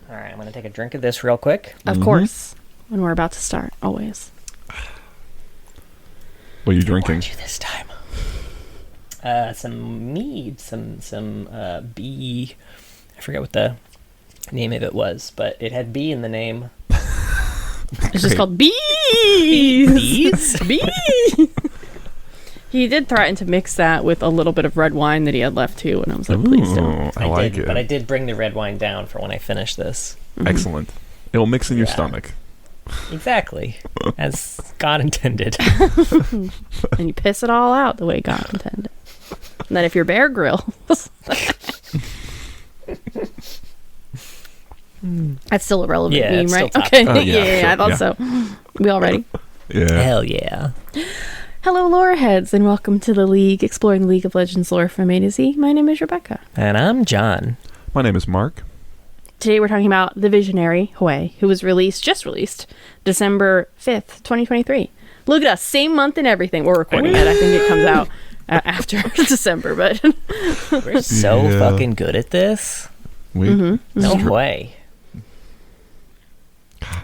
All right, I'm going to take a drink of this real quick. Of course. When we're about to start, always. What are you drinking? Warned you this time. Some mead, some bee. I forget what the name of it was, but it had bee in the name. It's just called bees. Bees? Bees. He did threaten to mix that with a little bit of red wine that he had left too, and I was like, please don't. I like it. But I did bring the red wine down for when I finish this. Excellent. It will mix in your stomach. Exactly. As God intended. And you piss it all out the way God intended. And then if you're Bear Grylls... That's still a relevant meme, right? Okay. Yeah, I thought so. We all ready? Yeah. Hell yeah. Hello, lore heads, and welcome to the League, exploring the League of Legends lore from A to Z. My name is Rebecca. And I'm John. My name is Mark. Today we're talking about the visionary, Hwei, who was just released, December 5th, 2023. Look at us, same month and everything. We're recording it. I think it comes out after December, but... We're so fucking good at this. No way.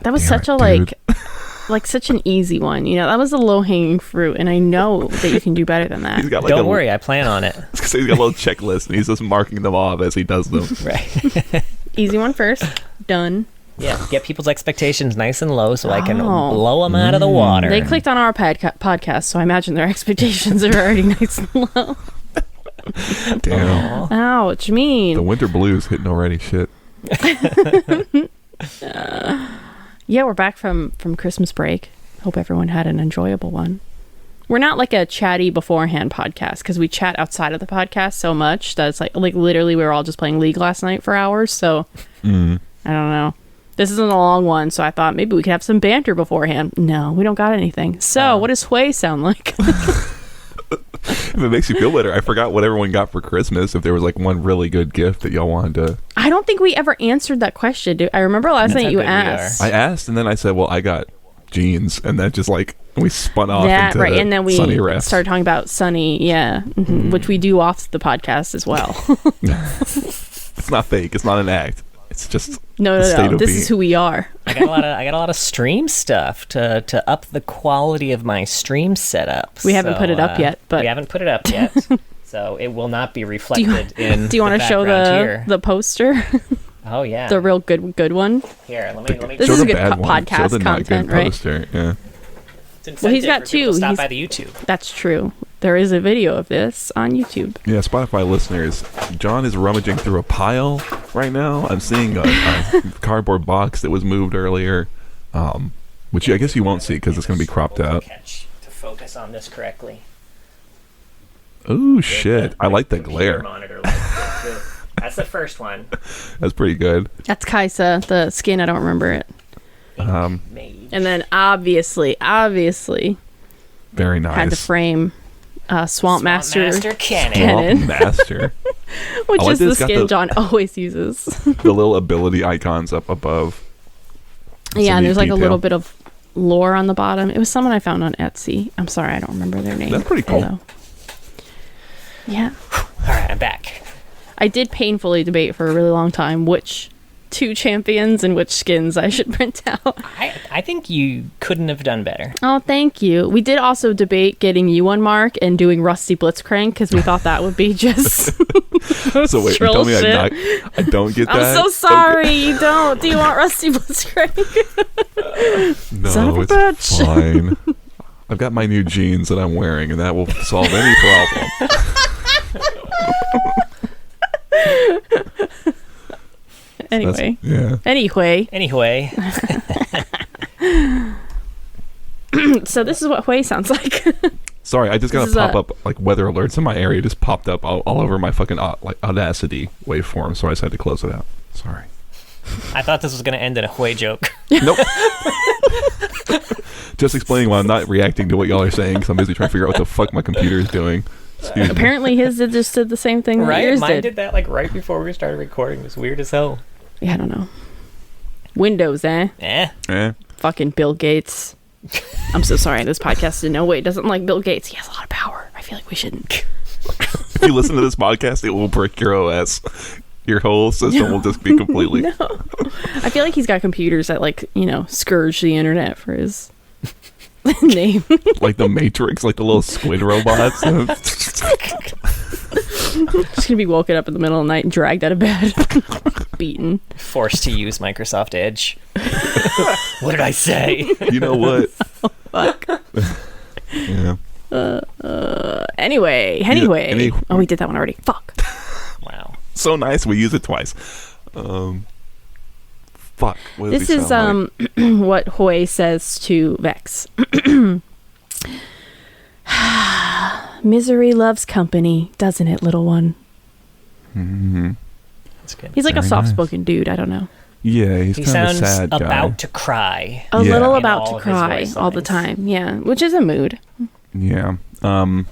That was such a, like such an easy one. You know, that was a low-hanging fruit, and I know that you can do better than that. He's got Don't worry, I plan on it. He's got a little checklist, and he's just marking them off as he does them. Right. Easy one first. Done. Yeah, get people's expectations nice and low so I can blow them out of the water. They clicked on our podcast, so I imagine their expectations are already nice and low. Damn. Ouch, mean. The winter blues hitting already. Shit. Yeah, we're back from Christmas break. Hope everyone had an enjoyable one. We're not like a chatty beforehand podcast because we chat outside of the podcast so much that it's like literally we were all just playing League last night for hours. So I don't know. This isn't a long one, so I thought maybe we could have some banter beforehand. No, we don't got anything. So what does Hwei sound like? If it makes you feel better, I forgot what everyone got for Christmas. If there was like one really good gift that y'all wanted to... I don't think we ever answered that question, dude. I remember last night you asked. I asked, and then I said, well, I got jeans, and then just like we spun off that, into and then we Sunny refs. started talking about Sunny, which we do off the podcast as well. It's not fake. It's not an act. It's just no. This is who we are. I got a lot of stream stuff to up the quality of my stream setup. We haven't put it up yet, but we haven't put it up yet, so it will not be reflected in. Do you want to show the poster? Oh yeah, the real good one. Here, let me. This is good podcast content, right? Poster. Yeah. Well, he's got two. Stop by the YouTube. That's true. There is a video of this on YouTube. Yeah, Spotify listeners, John is rummaging through a pile right now. I'm seeing a cardboard box that was moved earlier, which I guess you won't see because it's going to be cropped out. To focus on this correctly. Oh shit! I like the glare. That's the first one. That's pretty good. That's Kaisa. The skin, I don't remember it. And then obviously, very nice. Had to frame Swamp Master Cannon. Swamp Master. Which is the skin John always uses. The little ability icons up above. Yeah, and there's like a little bit of lore on the bottom. It was someone I found on Etsy. I'm sorry, I don't remember their name. That's pretty cool. Though. Yeah. All right, I'm back. I did painfully debate for a really long time which two champions and which skins I should print out. I think you couldn't have done better. Oh, thank you. We did also debate getting you one, Mark, and doing Rusty Blitzcrank because we thought that would be just so wait, you tell me I don't get that? I'm so sorry you don't. Do you want Rusty Blitzcrank? No, Son of a it's bitch. fine. I've got my new jeans that I'm wearing, and that will solve any problem. Anyway. Yeah. Anyway. So this is what Hwei sounds like. Sorry, I just got a pop-up like weather alerts in my area. Just popped up all over my fucking like Audacity waveform, so I just had to close it out. Sorry. I thought this was going to end in a Hwei joke. Nope. Just explaining why I'm not reacting to what y'all are saying because I'm busy trying to figure out what the fuck my computer is doing. Apparently his just did the same thing that yours Mine did that like right before we started recording. It was weird as hell. Yeah, I don't know. Windows, Fucking Bill Gates. I'm so sorry. This podcast in no way doesn't like Bill Gates. He has a lot of power. I feel like we shouldn't. If you listen to this podcast, it will break your OS. Your whole system will just be completely. No. I feel like he's got computers that, like, scourge the internet for his name. Like the Matrix, like the little squid robots. Just gonna be woken up in the middle of the night and dragged out of bed, beaten, Forced to use Microsoft Edge. What did I say? You know what? fuck. Yeah. Anyway. Oh, we did that one already. Fuck. Wow. So nice. We use it twice. Fuck. What does This he is sound like? what Hwei says to Vex. Misery loves company, doesn't it, little one? Mm-hmm. That's good. He's like Very a soft-spoken dude. I don't know. Yeah, he's He kind of a sounds sad guy. about to cry. A Yeah. little In about all to of his cry voice all the lines. time. Yeah, which is a mood. Yeah. The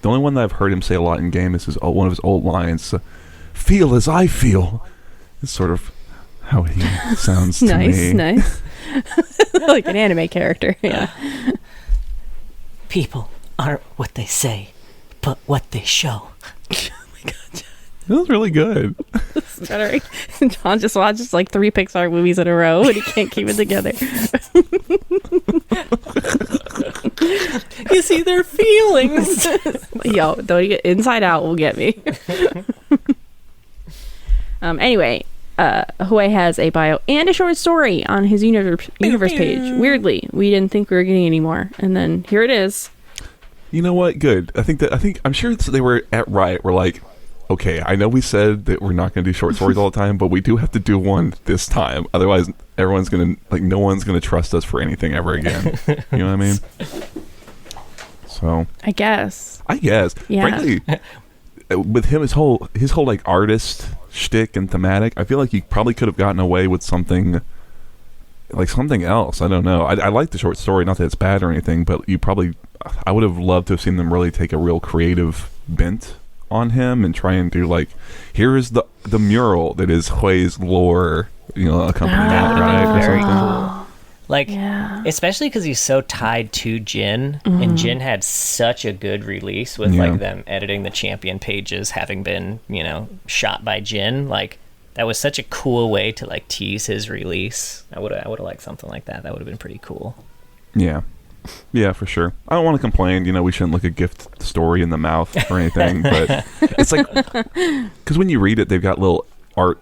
only one that I've heard him say a lot in game is one of his old lines. Feel as I feel. It's sort of how he sounds to me. Nice. Like an anime character. Yeah. People aren't what they say, but what they show. That was really good. Better. John just watches like 3 Pixar movies in a row and he can't keep it together. You see their feelings. Yo, don't get Inside Out will get me. Anyway, Hwei has a bio and a short story on his universe page. Weirdly, we didn't think we were getting any more, and then here it is. You know what? Good. I'm sure they were at Riot. We're like, okay, I know we said that we're not going to do short stories all the time, but we do have to do one this time. Otherwise, everyone's going to, like, no one's going to trust us for anything ever again. You know what I mean? So. I guess. Yeah. Frankly, with him, his whole like artist shtick and thematic, I feel like he probably could have gotten away with something else. I don't know. I like the short story, not that it's bad or anything, but I would have loved to have seen them really take a real creative bent on him and try and do like, here is the mural that is Hwei's lore, accompanying that, right? Or Very something. cool. Like, especially because he's so tied to Jin, and Jin had such a good release with like them editing the champion pages having been, shot by Jin. Like, that was such a cool way to like tease his release. I would have liked something like that. That would have been pretty cool. Yeah, for sure. I don't want to complain. We shouldn't look a gift story in the mouth or anything, but it's like, because when you read it, they've got little art,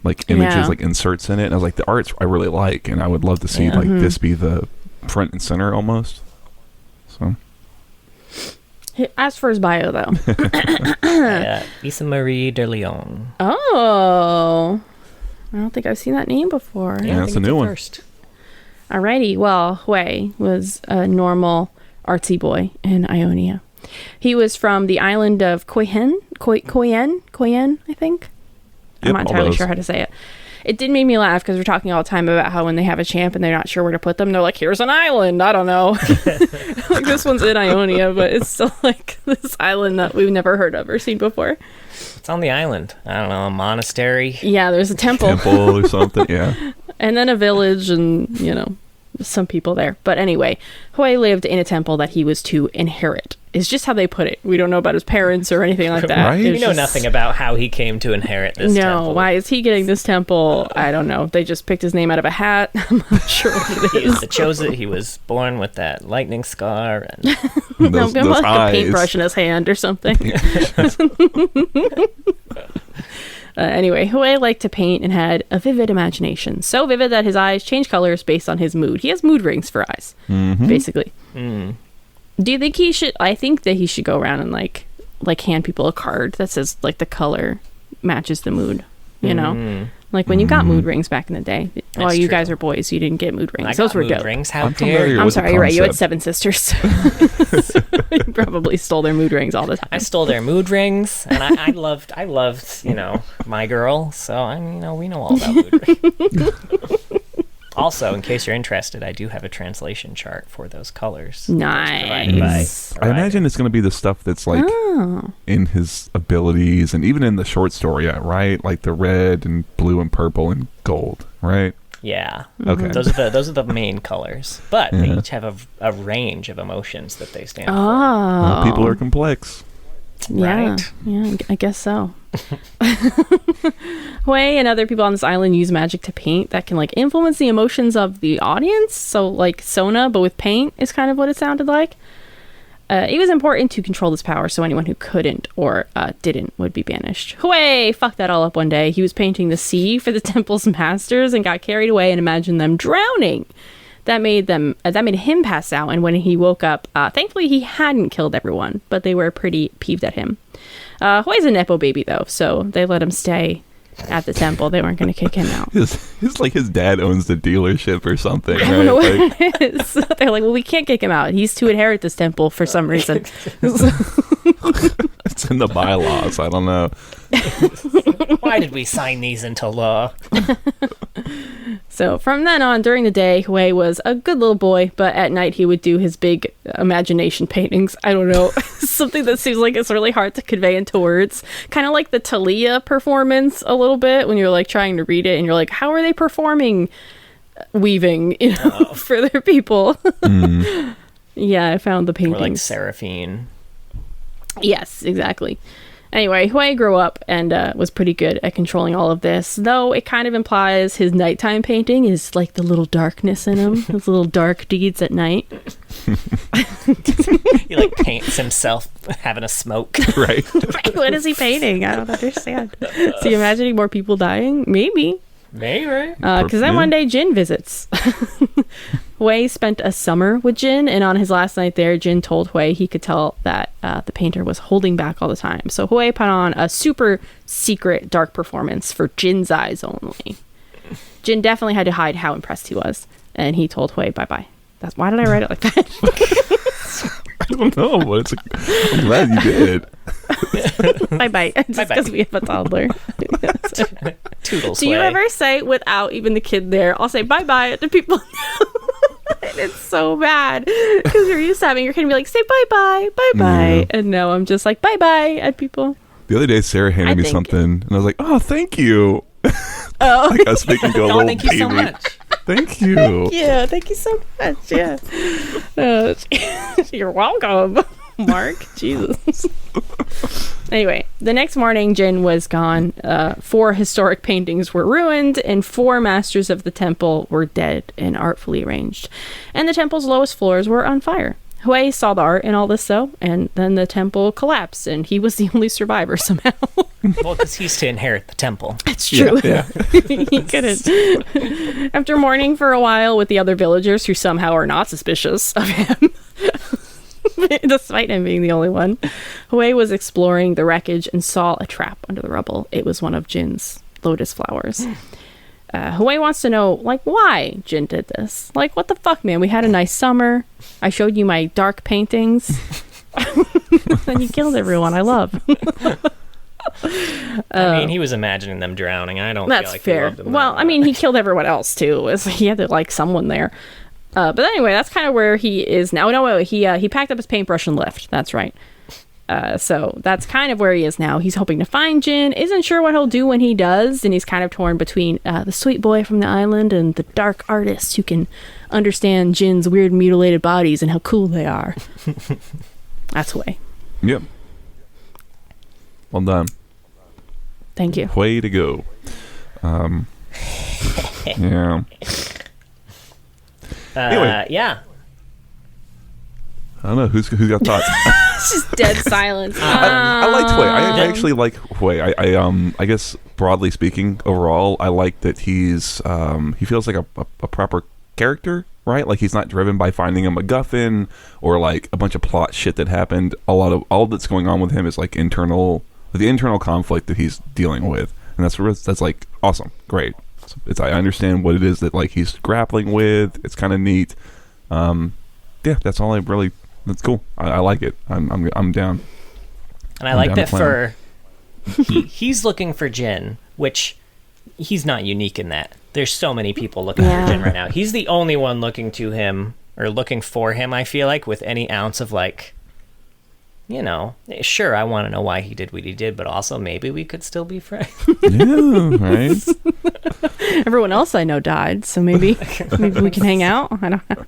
like images, like inserts in it. And I was like, the arts I really like, and I would love to see like this be the front and center almost. So. As for his bio, though. Issa Marie de Leon. Oh. I don't think I've seen that name before. Yeah, that's a new one. First. Alrighty. Well, Hwei was a normal artsy boy in Ionia. He was from the island of Koyen, I think. I'm not entirely sure how to say it. It did make me laugh because we're talking all the time about how when they have a champ and they're not sure where to put them, they're like, here's an island. I don't know. Like, this one's in Ionia, but it's still like this island that we've never heard of or seen before. It's on the island. I don't know, a monastery. Yeah, there's a temple. Temple or something, yeah. And then a village and, some people there. But anyway, Hwei lived in a temple that he was to inherit. Is just how they put it. We don't know about his parents or anything like that. Right? We know nothing about how he came to inherit this temple. No, why is he getting this temple? I don't know. They just picked his name out of a hat. I'm not sure what it is. He was born with that lightning scar. And those like eyes. a paintbrush in his hand or something. Anyway, Hwei liked to paint and had a vivid imagination. So vivid that his eyes change colors based on his mood. He has mood rings for eyes, basically. Mm. Do you think he should? I think that he should go around and like hand people a card that says like the color matches the mood. Like when you got mood rings back in the day. Well, you guys are boys, so you didn't get mood rings. Those were mood dope. Rings. How I'm dare familiar you? I'm with the sorry, you're right. You had concept. 7 sisters. You probably stole their mood rings all the time. I stole their mood rings, and I loved, my girl. So we know all about mood rings. Also, in case you're interested, I do have a translation chart for those colors. Nice. I imagine it's going to be the stuff that's like in his abilities, and even in the short story, right? Like the red and blue and purple and gold, right? Yeah. Okay. Those are the main colors, but they each have a range of emotions that they stand for. Oh. People are complex. Right? Yeah, I guess so. Hwei and other people on this island use magic to paint that can like influence the emotions of the audience. So like Sona, but with paint is kind of what it sounded like. It was important to control this power, so anyone who couldn't or didn't would be banished. Hwei fucked that all up one day. He was painting the sea for the temple's masters and got carried away and imagined them drowning. That made him pass out, and when he woke up, thankfully he hadn't killed everyone, but they were pretty peeved at him. Hwei's a Nepo baby, though, so they let him stay at the temple. They weren't going to kick him out. It's like his dad owns the dealership or something, right? I don't know what it is. They're like, well, we can't kick him out. He's to inherit this temple for some reason. It's in the bylaws. I don't know. Why did we sign these into law? So from then on, during the day, Hwei was a good little boy, but at night he would do his big imagination paintings. I don't know, something that seems like it's really hard to convey into words. Kind of like the Talia performance a little bit when you're like trying to read it and you're like, how are they performing weaving, for their people? Yeah, I found the paintings. Or like Seraphine. Yes, exactly. Anyway, Hwei grew up and was pretty good at controlling all of this, though it kind of implies his nighttime painting is like the little darkness in him, his little dark deeds at night. He like paints himself having a smoke. Right. What is he painting? I don't understand. Is he imagining more people dying? Maybe. Maybe. Because then one day Jin visits. Hwei spent a summer with Jin, and on his last night there, Jin told Hwei he could tell that the painter was holding back all the time. So Hwei put on a super secret dark performance for Jin's eyes only. Jin definitely had to hide how impressed he was, and he told Hwei bye-bye. Why did I write it like that? I don't know, but I'm glad you did. Bye-bye. Just because we have a toddler. Toodles. Do you ever say without even the kid there, I'll say bye-bye to people? And it's so bad because you're used to having your kid be like, say bye-bye, bye-bye. Yeah. And no, I'm just like, bye-bye at people. The other day, Sarah handed me something, and I was like, oh, thank you. Oh. Like I was speaking to a little thank baby. you so much. Thank you. Yeah, thank you so much. Yeah. You're welcome, Mark. Jesus. Anyway, the next morning, Jin was gone. 4 historic paintings were ruined, and 4 masters of the temple were dead and artfully arranged. And the temple's lowest floors were on fire. Hwei saw the art in all this, though, and then the temple collapsed, and he was the only survivor somehow. Well, because he's to inherit the temple. It's true. Yeah. He couldn't. After mourning for a while with the other villagers who somehow are not suspicious of him, despite him being the only one, Hwei was exploring the wreckage and saw a trap under the rubble. It was one of Jin's lotus flowers. Hwei wants to know, like, why Jin did this. Like, what the fuck, man? We had a nice summer. I showed you my dark paintings. Then you killed everyone I love. I mean, he was imagining them drowning. I don't feel like fair. he loved them. Well, I mean, he killed everyone else, too. He had to like someone there. But anyway, that's kind of where he is now. No, wait, he packed up his paintbrush and left. That's right. So that's kind of where he is now. He's hoping to find Jin, isn't sure what he'll do when he does, and he's kind of torn between the sweet boy from the island and the dark artist who can understand Jin's weird mutilated bodies and how cool they are. That's Hwei. Yep. Well done. Thank you. Way to go. Yeah. Anyway. Yeah. I don't know who's got thoughts. It's just dead silence. I liked Hwei. I actually like Hwei. I guess broadly speaking, overall, I like that he feels like a proper character, right? Like he's not driven by finding a MacGuffin or like a bunch of plot shit that happened. All that's going on with him is like the internal conflict that he's dealing with, and that's like awesome, great. I understand what it is that like he's grappling with. It's kind of neat. Yeah, that's all that's cool. I like it. I'm down. And I like that he's looking for Jin, which he's not unique in that. There's so many people looking for Jin right now. He's the only one looking to him or looking for him, I feel like, with any ounce of like, sure, I want to know why he did what he did, but also maybe we could still be friends. Yeah, right. Everyone else I know died, so maybe we can hang out. I don't know.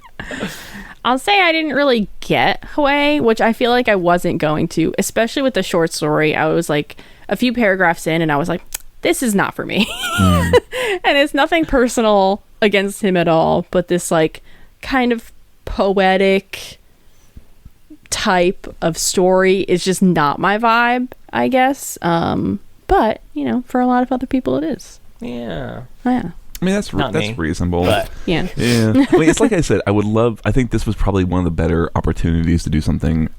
I'll say I didn't really get Hwei, which I feel like I wasn't going to, especially with the short story. I was like a few paragraphs in and I was like, this is not for me. And it's nothing personal against him at all, but this like kind of poetic type of story is just not my vibe, I guess. But, you know, for a lot of other people it is. Yeah. Yeah. I mean, that's reasonable. But, yeah. Yeah. I mean, it's like I said, I think this was probably one of the better opportunities to do something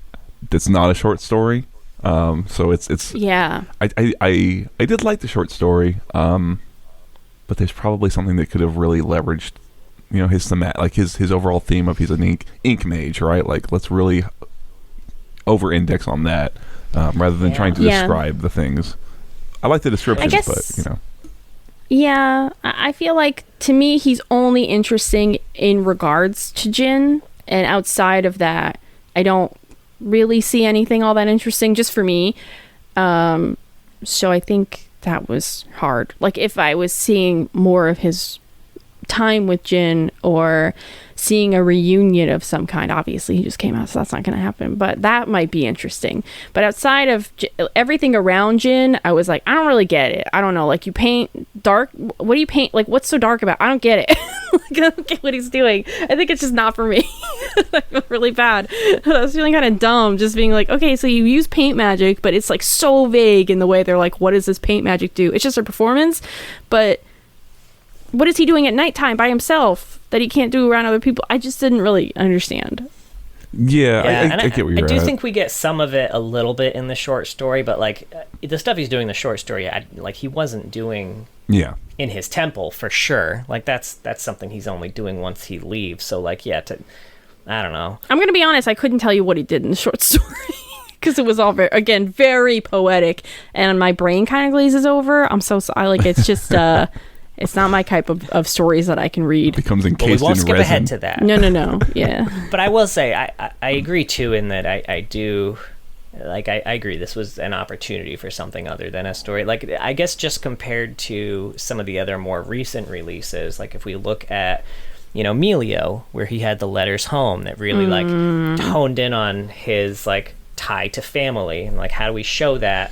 that's not a short story. So it's yeah. I did like the short story, but there's probably something that could have really leveraged, you know, his his overall theme of he's an ink mage, right? Like, let's really over index on that, rather than trying to describe the things. I like the descriptions, but you know. Yeah, I feel like to me he's only interesting in regards to Jin, and outside of that, I don't really see anything all that interesting just for me. So I think that was hard. Like if I was seeing more of his time with Jin or seeing a reunion of some kind, obviously he just came out, so that's not going to happen, but that might be interesting. But outside of everything around Jin, I was like, I don't really get it. I don't know, like you paint dark, what do you paint, like what's so dark about? I don't get it. Like, I don't get what he's doing. I think it's just not for me. I feel really bad. I was feeling kind of dumb just being like, okay, so you use paint magic, but it's like so vague in the way they're like, what does this paint magic do? It's just a performance, but what is he doing at nighttime by himself that he can't do around other people? I just didn't really understand. Yeah, I get where you're at. I do think we get some of it a little bit in the short story, but like the stuff he's doing in the short story, like he wasn't doing in his temple for sure. Like that's something he's only doing once he leaves. So like, I don't know. I'm going to be honest, I couldn't tell you what he did in the short story. Because it was all very poetic, and my brain kind of glazes over. I'm so sorry. Like it's just it's not my type of stories that I can read. Becomes encased in resin. We won't skip ahead to that. No. Yeah. But I will say, I agree too in that I do, like, I agree this was an opportunity for something other than a story. Like, I guess just compared to some of the other more recent releases, like if we look at, you know, Melio, where he had the letters home that really like honed in on his like tie to family and like, how do we show that?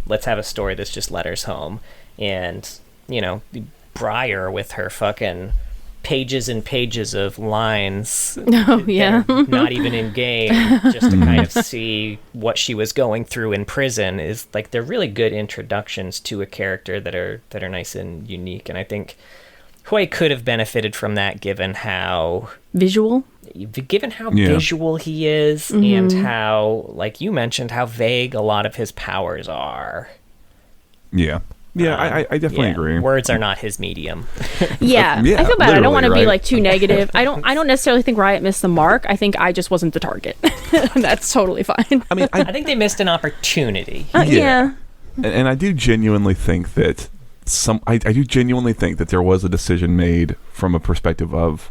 Let's have a story that's just letters home. And, you know, Briar with her fucking pages and pages of lines not even in game, just to kind of see what she was going through in prison, is like they're really good introductions to a character that are nice and unique. And I think Hwei could have benefited from that given how visual he is, and how, like you mentioned, how vague a lot of his powers are. Yeah, I definitely agree. Words are not his medium. I feel bad. I don't want to be like too negative. I don't necessarily think Riot missed the mark. I think I just wasn't the target. That's totally fine. I mean, I think they missed an opportunity. And I do genuinely think that I do genuinely think that there was a decision made from a perspective of,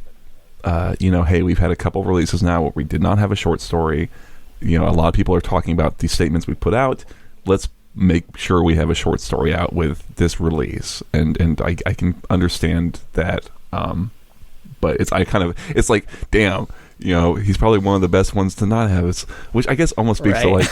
you know, hey, we've had a couple releases now where we did not have a short story. You know, a lot of people are talking about these statements we put out. Let's make sure we have a short story out with this release, and I can understand that, but it's like, damn, you know, he's probably one of the best ones to not have it, which I guess almost speaks to like,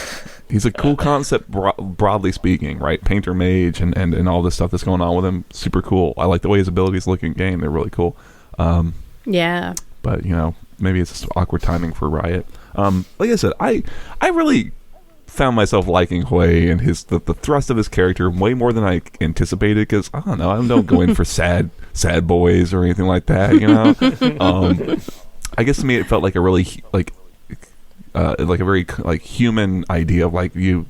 he's a cool concept broadly speaking, right? Painter mage and all this stuff that's going on with him, super cool. I like the way his abilities look in game; they're really cool. But you know, maybe it's just awkward timing for Riot. Like I said, I really found myself liking Hwei and the thrust of his character way more than I anticipated, because I don't know, I don't go in for sad boys or anything like that, you know. I guess to me it felt like a really like a very like human idea of like you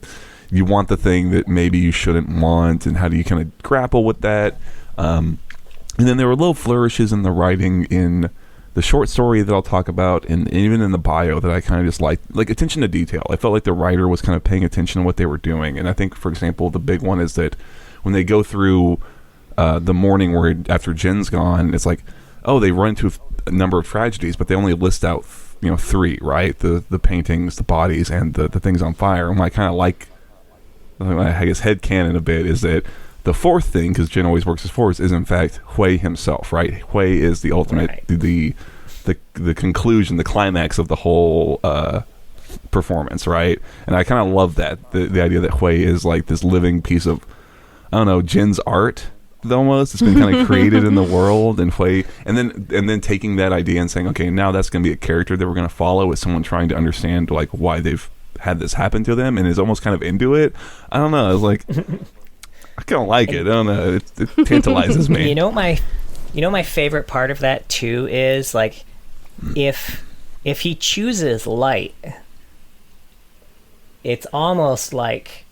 want the thing that maybe you shouldn't want, and how do you kind of grapple with that. And then there were little flourishes in the writing in the short story that I'll talk about, and even in the bio, that I kind of just like attention to detail. I felt like the writer was kind of paying attention to what they were doing. And I think, for example, the big one is that when they go through the morning where after Jin's gone, it's like, oh, they run into a number of tragedies, but they only list out, you know, 3, right? The paintings, the bodies, and the things on fire. And I kind of like, I guess, headcanon a bit is that the 4th thing, because Jin always works as 4s, is in fact Hwei himself, right? Hwei is the ultimate, the the conclusion, the climax of the whole performance, right? And I kind of love that the idea that Hwei is like this living piece of, I don't know, Jin's art. Almost, it's been kind of created in the world, and Hwei, and then taking that idea and saying, okay, now that's going to be a character that we're going to follow with someone trying to understand like why they've had this happen to them, and is almost kind of into it. I don't know. It's like I kind of like it. I don't know. It tantalizes me. You know my favorite part of that too is like if he chooses light, it's almost like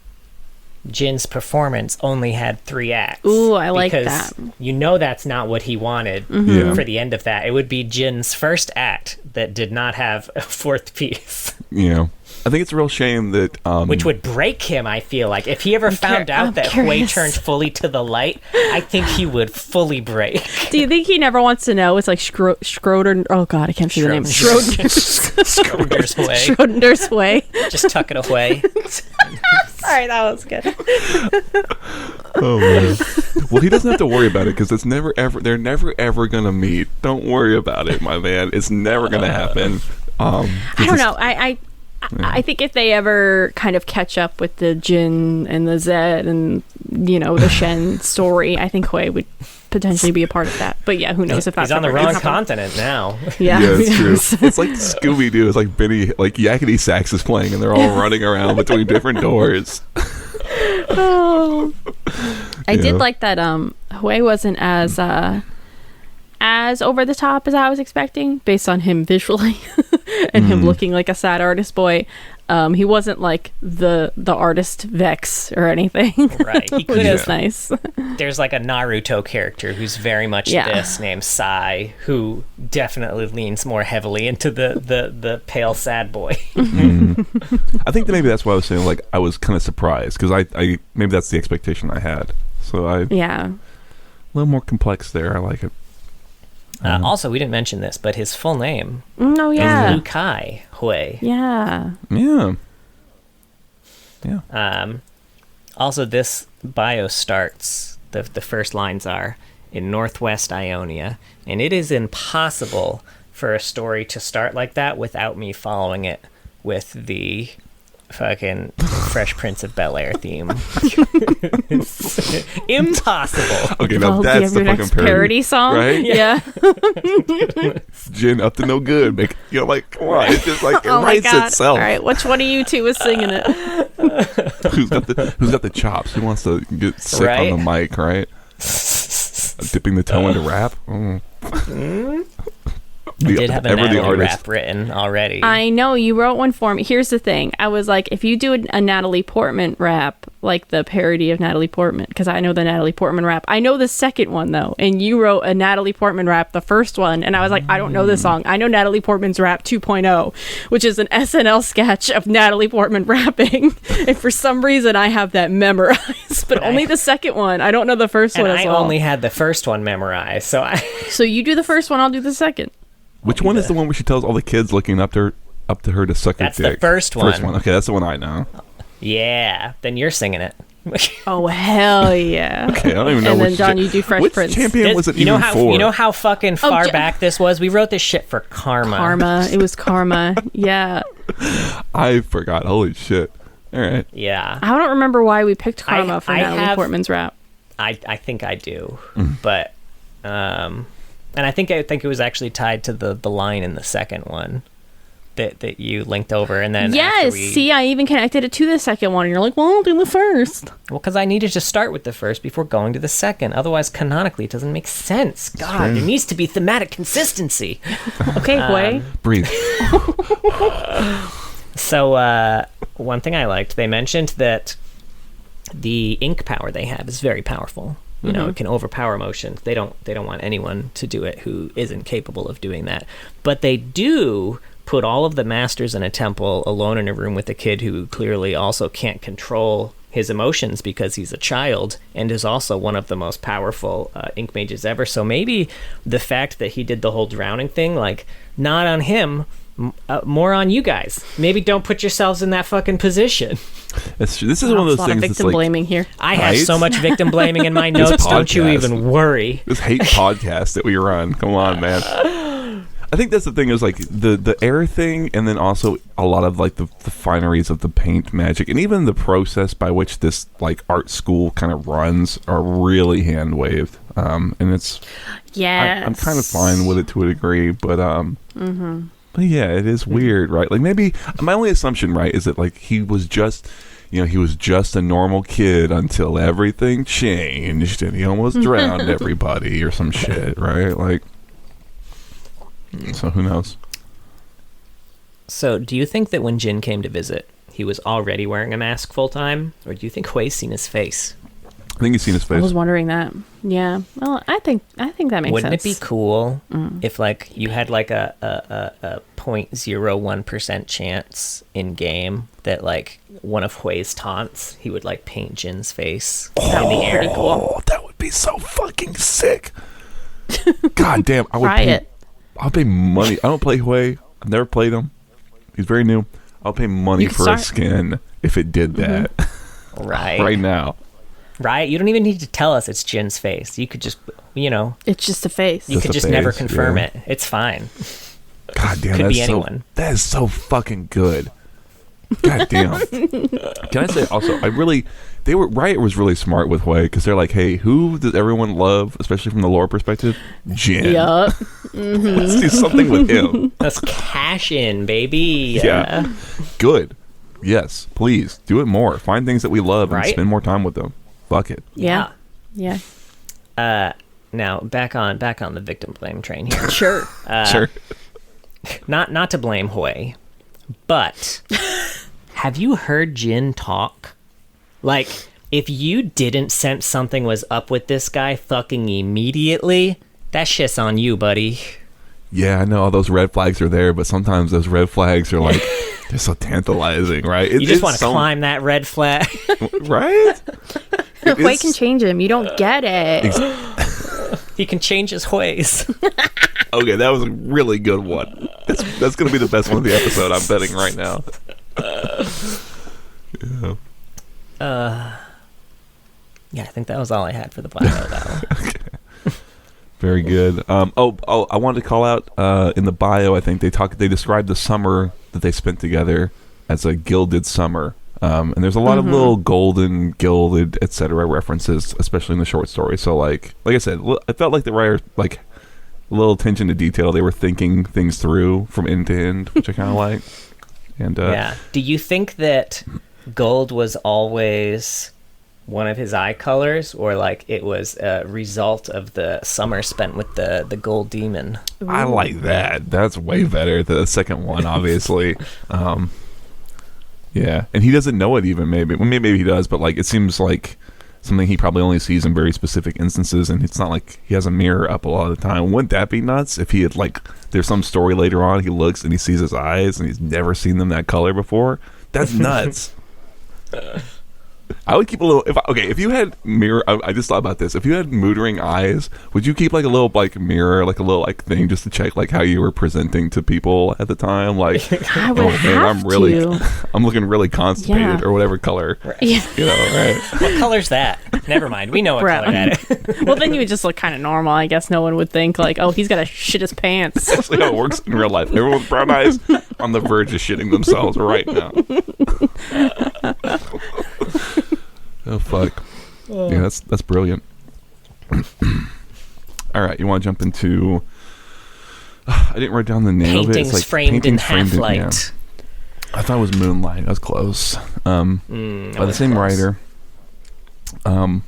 Jin's performance only had 3 acts. Ooh, I like that. You know that's not what he wanted for the end of that. It would be Jin's first act that did not have a 4th piece. Yeah. I think it's a real shame that... which would break him, I feel like. If he ever found out that Hwei turned fully to the light, I think he would fully break. Do you think he never wants to know? It's like Schroeder... Oh, God, I can't see the name. Schrodinger's Hwei. Schrodinger's Hwei. Just tuck it away. All right, that was good. Oh, man. Well, he doesn't have to worry about it because they're never, ever going to meet. Don't worry about it, my man. It's never going to happen. I don't know. I think if they ever kind of catch up with the Jin and the Zed and, the Shen story, I think Hwei would potentially be a part of that. But yeah, who knows if that's He's on the wrong continent now. Yeah, it's true. It's like Scooby-Doo. It's like Benny, like Yakety Sax is playing and they're all running around between different doors. Oh. I did like that Hwei wasn't as over the top as I was expecting based on him visually and him looking like a sad artist boy. He wasn't like the artist Vex or anything. Right. He which is nice. There's like a Naruto character who's very much this named Sai, who definitely leans more heavily into the pale sad boy. I think that maybe that's why I was saying like I was kind of surprised because I maybe that's the expectation I had. So a little more complex there. I like it. Also, we didn't mention this, but his full name is Liu Kai Hwei. Yeah. Also, this bio starts, the first lines are, in Northwest Ionia, and it is impossible for a story to start like that without me following it with the fucking Fresh Prince of Bel-Air theme. Impossible. Okay, now that's the fucking parody song, right? Yeah. Jin up to no good. Like, come on, it's just like it writes itself. All right, which one of you two is singing it? Who's got the chops? Who wants to get sick on the mic? Right? Dipping the toe into rap. I did have a Natalie rap written already. I know, you wrote one for me. Here's the thing. I was like, if you do a Natalie Portman rap, like the parody of Natalie Portman, because I know the Natalie Portman rap. I know the second one, though. And you wrote a Natalie Portman rap, the first one. And I was like, I don't know this song. I know Natalie Portman's Rap 2.0, which is an SNL sketch of Natalie Portman rapping. And for some reason, I have that memorized. But only the second one. I don't know the first one as well. I only had the first one memorized. So you do the first one, I'll do the second. Which one is the one where she tells all the kids looking up to her to suck her dick? That's the first one. Okay, that's the one I know. Yeah, then you're singing it. Oh, hell yeah. Okay, I don't even know and which... then, John, you do Fresh Prince. Which champion was it even for? You know how fucking far back this was? We wrote this shit for Karma. It was Karma. Yeah. I forgot. Holy shit. All right. Yeah. I don't remember why we picked Karma for Natalie Portman's rap. I think I do. But... and I think it was actually tied to the line in the second one that you linked over, and then see, I even connected it to the second one, and you're like, well, I'll do the first. Well, because I needed to start with the first before going to the second. Otherwise, canonically, it doesn't make sense. God, there needs to be thematic consistency. Okay, Hwei. Breathe. So, one thing I liked, they mentioned that the ink power they have is very powerful. You know, it can overpower emotions. They don't want anyone to do it who isn't capable of doing that. But they do put all of the masters in a temple alone in a room with a kid who clearly also can't control his emotions because he's a child and is also one of the most powerful ink mages ever. So maybe the fact that he did the whole drowning thing, like, not on him, more on you guys. Maybe don't put yourselves in that fucking position. This is one of those things. Victim blaming here. I have so much victim blaming in my notes. Don't you even worry. This hate podcast that we run. Come on, man. I think that's the thing is like the air thing, and then also a lot of like the fineries of the paint magic, and even the process by which this like art school kind of runs are really hand waved. And it's I'm kind of fine with it to a degree, but but yeah, it is weird, right? Like maybe my only assumption, right, is that like he was just a normal kid until everything changed and he almost drowned everybody or some shit, right? Like. So who knows? So do you think that when Jin came to visit, he was already wearing a mask full time, or do you think Hwei's seen his face? I think he's seen his face. I was wondering that. Yeah. Well, I think that makes sense. Wouldn't it be cool if like you had like a 0.01% chance in game that like one of Hwei's taunts, he would like paint Jin's face in the air? Pretty cool. Oh, that would be so fucking sick. God damn, I would Try it. I'll pay money. I don't play Hwei. I've never played him. He's very new. I'll pay money for a skin if it did that. Right. Right now. Right? You don't even need to tell us it's Jin's face. You could just, It's just a face. You could just never confirm it. It's fine. God damn, could be anyone. That is so fucking good. God damn. Can I say also, Riot was really smart with Hwei because they're like, hey, who does everyone love, especially from the lore perspective? Jin. Yup. Let's do something with him. Let's cash in, baby. Yeah. Good. Yes, please do it more. Find things that we love and spend more time with them. Fuck it. Yeah. Now back on the victim blame train here. Sure. Sure. Not to blame Hwei, but have you heard Jin talk? Like, if you didn't sense something was up with this guy fucking immediately, that shit's on you, buddy. Yeah, I know all those red flags are there, but sometimes those red flags are like, they're so tantalizing, right? You just want to climb that red flag. Right? Hwei can change him. You don't get it. He can change his ways. Okay, that was a really good one. That's going to be the best one of the episode, I'm betting right now. Yeah, I think that was all I had for the bio, though. Okay. Very good. I wanted to call out in the bio, I think they described the summer that they spent together as a gilded summer. And there's a lot of little golden, gilded, etc. references, especially in the short story. So like I said, I felt like the writer, like a little attention to detail. They were thinking things through from end to end, which I kind of like. And yeah. Do you think that gold was always one of his eye colors, or like it was a result of the summer spent with the gold demon? I like that. That's way better. The second one, obviously. Yeah, and he doesn't know it even. Maybe he does, but like it seems like something he probably only sees in very specific instances, and it's not like he has a mirror up a lot of the time. Wouldn't that be nuts if he had like there's some story later on he looks and he sees his eyes and he's never seen them that color before? That's nuts. I would keep a little. If you had mirror, I just thought about this. If you had mood-ring eyes, would you keep like a little like mirror, like a little like thing, just to check like how you were presenting to people at the time? Like, I would have I'm looking really constipated or whatever color. Right. Yeah. Right? What color's that? Never mind. We know what color that is. Well, then you would just look kind of normal. I guess no one would think like, oh, he's got to shit his pants. That's how it works in real life. Everyone with brown eyes on the verge of shitting themselves right now. Oh fuck! Yeah, that's brilliant. All right, you want to jump into? I didn't write down the name of it. Paintings It's like framed in framed half light. yeah. I thought it was Moonlight. I was close. By the same writer. And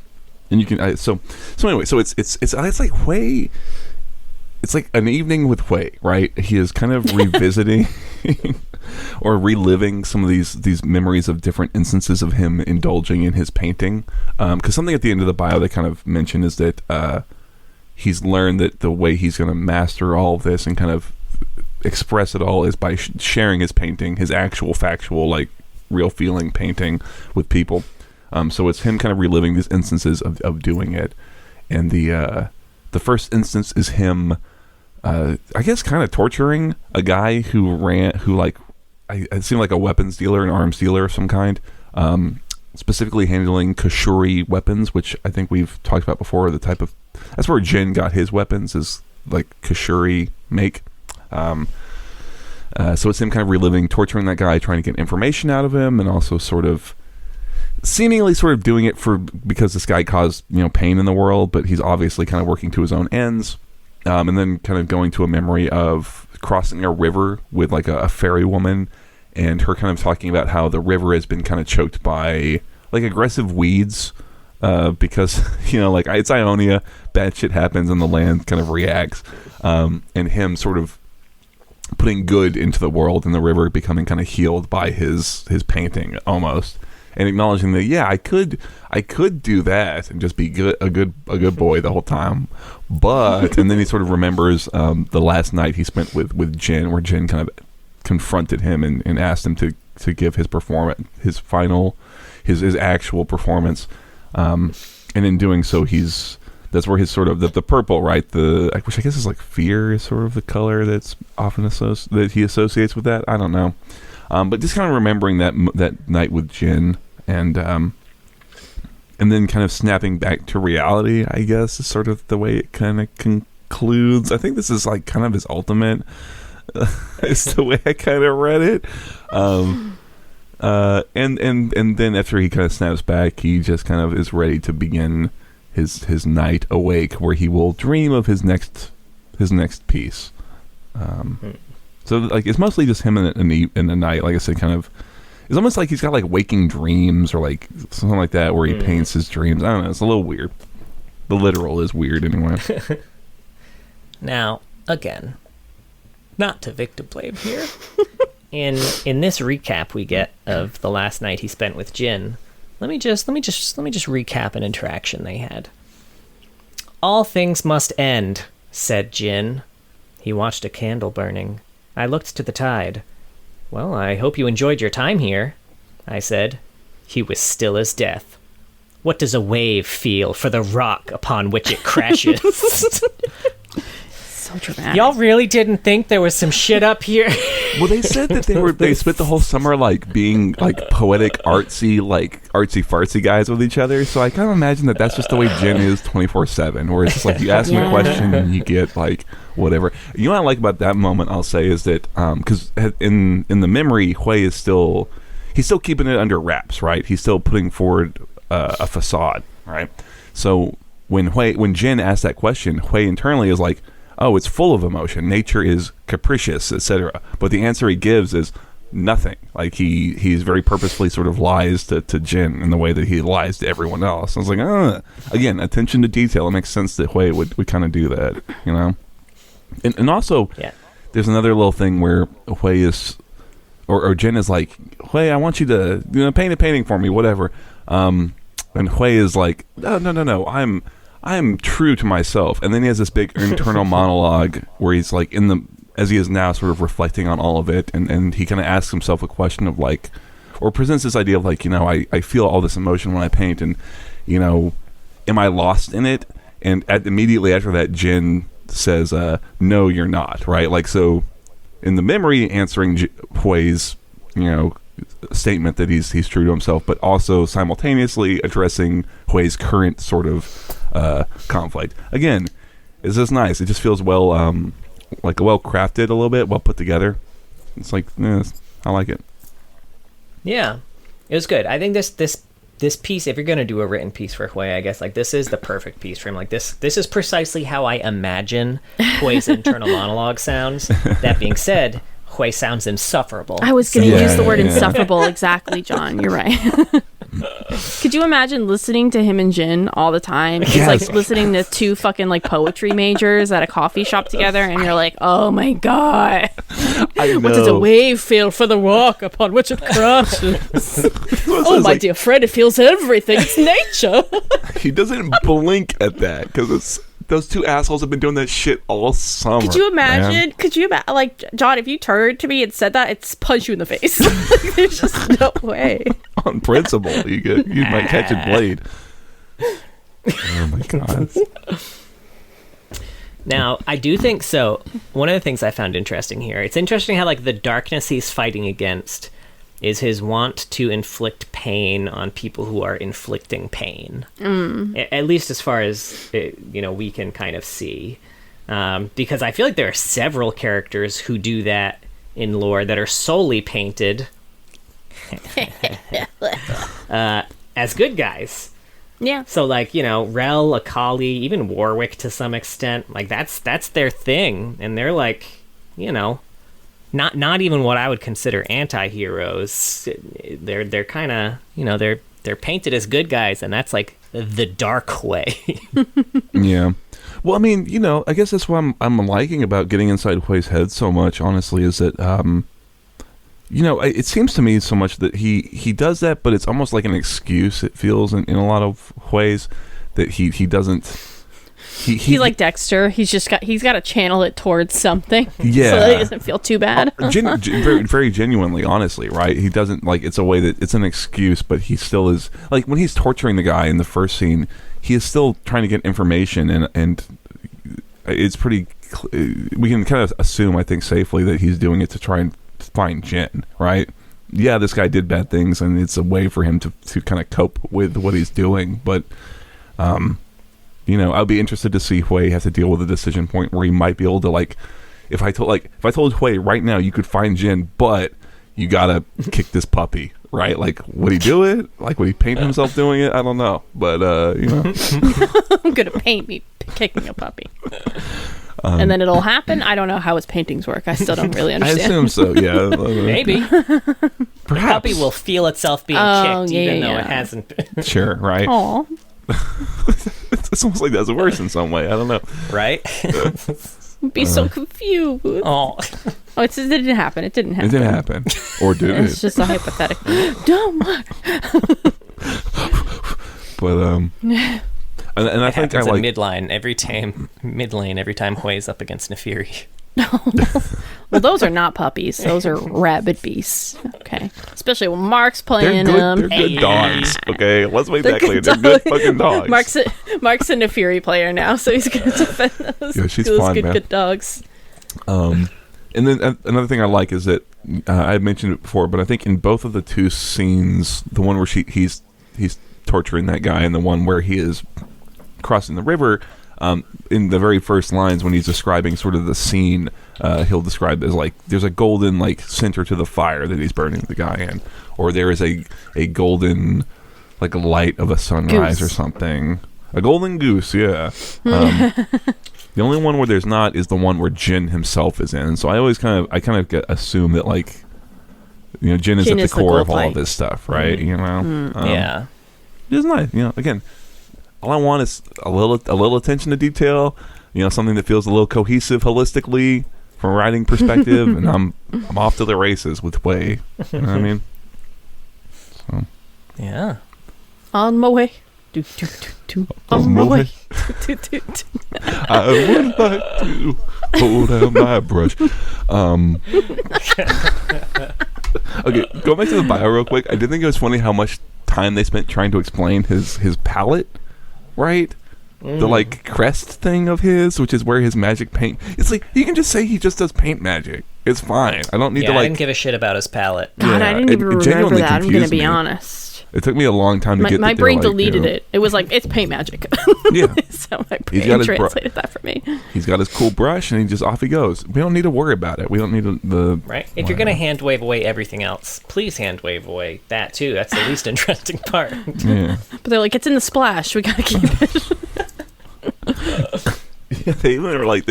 you can so anyway, so it's like Hwei. It's like an evening with Hwei, right? He is kind of revisiting or reliving some of these memories of different instances of him indulging in his painting. Because something at the end of the bio they kind of mention is that he's learned that the way he's going to master all of this and kind of express it all is by sharing his painting, his actual factual, like real feeling painting with people. So it's him kind of reliving these instances of doing it. And the first instance is him, I guess, kind of torturing a guy who it seemed like a weapons dealer, an arms dealer of some kind, specifically handling Kashuri weapons, which I think we've talked about before. That's where Jin got his weapons, is like Kashuri make. So it's him kind of reliving, torturing that guy, trying to get information out of him, and also sort of seemingly sort of doing it because this guy caused pain in the world, but he's obviously kind of working to his own ends. And then kind of going to a memory of crossing a river with like a fairy woman, and her kind of talking about how the river has been kind of choked by like aggressive weeds, because like it's Ionia, bad shit happens and the land kind of reacts, and him sort of putting good into the world and the river becoming kind of healed by his painting almost. And acknowledging that, I could do that and just be a good boy the whole time, but and then he sort of remembers the last night he spent with Jin, where Jin kind of confronted him and asked him to give his performance, his actual performance, and in doing so, that's where his sort of the purple, right? Which I guess is like fear is sort of the color that's often that he associates with that. I don't know. But just kind of remembering that night with Jin, and then kind of snapping back to reality, I guess, is sort of the way it kind of concludes. I think this is like kind of his ultimate. Is the way I kind of read it. And then after he kind of snaps back, he just kind of is ready to begin his night awake, where he will dream of his next piece. So like it's mostly just him in the night. Like I said, kind of, it's almost like he's got like waking dreams or like something like that, where he paints his dreams. I don't know. It's a little weird. The literal is weird anyway. Now, again, not to victim blame here. In this recap we get of the last night he spent with Jin, let me just recap an interaction they had. "All things must end," said Jin. He watched a candle burning. I looked to the tide. "Well, I hope you enjoyed your time here," I said. He was still as death. "What does a wave feel for the rock upon which it crashes?" So dramatic. Y'all really didn't think there was some shit up here? Well, they said that they spent the whole summer like being like poetic, artsy fartsy guys with each other. So I kind of imagine that that's just the way Jin is 24/7, where it's just like you ask him a question and you get like whatever. You know what I like about that moment, I'll say, is that because in the memory, Hwei is he's still keeping it under wraps, right? He's still putting forward a facade, right? So when Jin asks that question, Hwei internally is like, oh, it's full of emotion. Nature is capricious, etc. But the answer he gives is nothing. Like he's very purposefully sort of lies to Jin in the way that he lies to everyone else. I was like, again, attention to detail. It makes sense that Hwei would kind of do that, And also, there's another little thing where Hwei is, or Jin is like, Hwei, I want you to paint a painting for me, whatever. And Hwei is like, no, I'm true to myself. And then he has this big internal monologue where he's like as he is now, sort of reflecting on all of it, and he kind of asks himself a question of like, or presents this idea of like, I feel all this emotion when I paint, and am I lost in it? And immediately after that, Jin says, no, you're not, right? Like, so in the memory, answering Hwei's statement that he's true to himself, but also simultaneously addressing Hwei's current sort of conflict. Again, it's just nice. It just feels well crafted, a little bit, well put together. It's like, I like it. Yeah, it was good. I think this piece, if you're going to do a written piece for Hwei, I guess like this is the perfect piece for him. Like this is precisely how I imagine Hwei's internal monologue sounds. That being said, Hwei sounds insufferable. I was going to use the word insufferable. Exactly, John. You're right. Could you imagine listening to him and Jin all the time? It's like listening to two fucking like poetry majors at a coffee shop together, and you're like, oh my god, what does a wave feel for the rock upon which it crashes? Oh my dear friend, it feels everything. It's nature. He doesn't blink at that because those two assholes have been doing that shit all summer. Could you imagine? Man. Could you imagine? Like, John, if you turned to me and said that, I'd punch you in the face. Like, there's just no way. On principle, you might catch a blade. Oh my god. Now, I do think so. One of the things I found interesting here, it's interesting how like the darkness he's fighting against is his want to inflict pain on people who are inflicting pain. At least as far as we can kind of see. Because I feel like there are several characters who do that in lore that are solely painted as good guys. Yeah. So, like, you know, Rel, Akali, even Warwick to some extent, like, that's their thing. And they're, like, you know, not even what I would consider anti-heroes. They're kind of, you know, they're painted as good guys, and that's, like, the dark way. Yeah. Well, I mean, you know, I guess that's what I'm liking about getting inside Hwei's head so much, honestly, is that, you know, it seems to me so much that he does that, but it's almost like an excuse, it feels, in a lot of ways, that he doesn't... He's like Dexter. He's got to channel it towards something. Yeah. So that it doesn't feel too bad. Very, very genuinely, honestly, right? He doesn't, like, it's a way that it's an excuse, but he still is, like, when he's torturing the guy in the first scene, he is still trying to get information, and it's pretty, we can kind of assume, I think, safely that he's doing it to try and find Jin, right? Yeah, this guy did bad things, and it's a way for him to kind of cope with what he's doing, but, you know, I'd be interested to see Hwei have to deal with a decision point where he might be able to, like, if I told Hwei right now you could find Jin, but you gotta kick this puppy, right? Like, would he do it? Like, would he paint himself doing it? I don't know, but you know, I'm gonna paint me kicking a puppy, and then it'll happen. I don't know how his paintings work. I still don't really understand. I assume so. Yeah, Maybe. perhaps The puppy will feel itself being kicked, even though it hasn't been. Sure, right? Aw. It's almost like that's worse in some way. I don't know. Right? I'd be so confused. Oh. Oh, it didn't happen. It didn't happen. It didn't happen, or did it? It's just a hypothetical. Don't worry. But and I think I like midlane every time Hwei's up against Nefiri. Well, those are not puppies. Those are rabid beasts. Okay, especially when Mark's playing they're them. good, they're good dogs. Okay, let's make that clear. They're good fucking dogs. Mark's a Nefiri player now, so he's going to defend those, good dogs. And then another thing I like is that I mentioned it before, but I think in both of the two scenes, the one where he's torturing that guy, and the one where he is crossing the river. In the very first lines, when he's describing sort of the scene, he'll describe it as like there's a golden like center to the fire that he's burning the guy in, or there is a golden like light of a sunrise goose. Or something. A golden goose, yeah. The only one where there's not is the one where Jin himself is in. So I always kind of assume that, like, you know, Jin is at the core of all of this stuff, right? You know, yeah, it's nice. You know, again. All I want is a little attention to detail, you know, something that feels a little cohesive holistically from a writing perspective, and I'm off to the races with Hwei. You know what I mean? So. Yeah. On my way. On my way. I would like to hold out my brush. Okay, going back to the bio real quick, I did think it was funny how much time they spent trying to explain his palette. Right? The like crest thing of his, which is where his magic paint. It's like you can just say he just does paint magic. It's fine. I don't need to like. I didn't give a shit about his palette. God, I didn't even remember that. I'm gonna be honest. It took me a long time to get. My brain deleted you know, it. It was like it's paint magic. Yeah. So my brain translated that for me. He's got his cool brush, and he just off he goes. We don't need to worry about it. We don't need the right. If you're gonna hand wave away everything else, please hand wave away that too. That's the least interesting part. Yeah. But they're like, it's in the splash. We gotta keep it. Yeah, they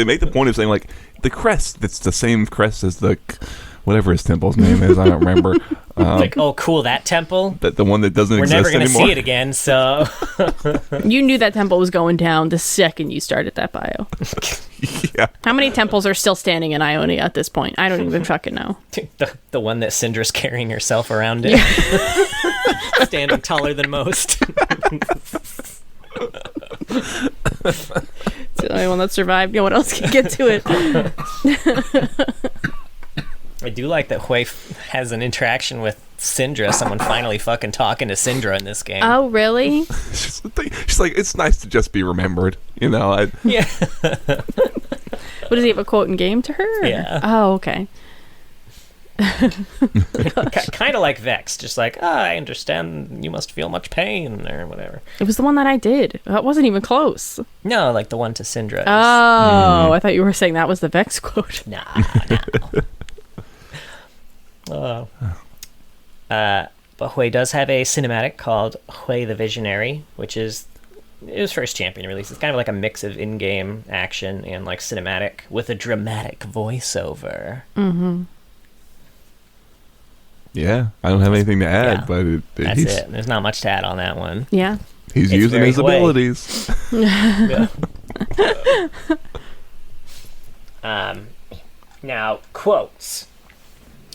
make the point of saying like the crest. That's the same crest as the whatever his temple's name is. I don't remember. Like, oh, cool, that temple. That the one that doesn't exist anymore. We're never gonna see it again. So you knew that temple was going down the second you started that bio. Yeah. How many temples are still standing in Ionia at this point? I don't even fucking know. The one that Syndra's carrying herself around in, standing taller than most. It's the only one that survived. No one else can get to it. I do like that Hwei has an interaction with Syndra. Someone finally fucking talking to Syndra in this game. Oh, really? She's like, it's nice to just be remembered, you know. Yeah. What, does he have a quote in game to her? Yeah. Oh, okay. Kind of like Vex, just like, I understand you must feel much pain, or whatever. It was the one that I did. That wasn't even close. No, like the one to Syndra. Oh, I thought you were saying that was the Vex quote. Nah, no. But Hwei does have a cinematic called Hwei the Visionary, which is his first champion release. It's kind of like a mix of in-game action and like cinematic with a dramatic voiceover. Mm-hmm. Yeah, I don't have anything to add, but that's it. There's not much to add on that one. Yeah. He's using his abilities. Now, quotes.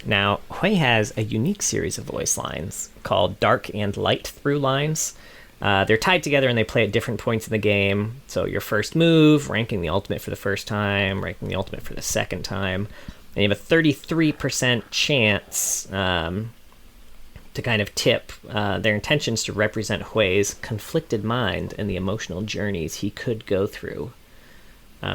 Now, Hwei has a unique series of voice lines called Dark and Light Through lines. They're tied together and they play at different points in the game. So your first move, ranking the ultimate for the first time, ranking the ultimate for the second time. And you have a 33% chance to kind of tip their intentions to represent Hwei's conflicted mind and the emotional journeys he could go through.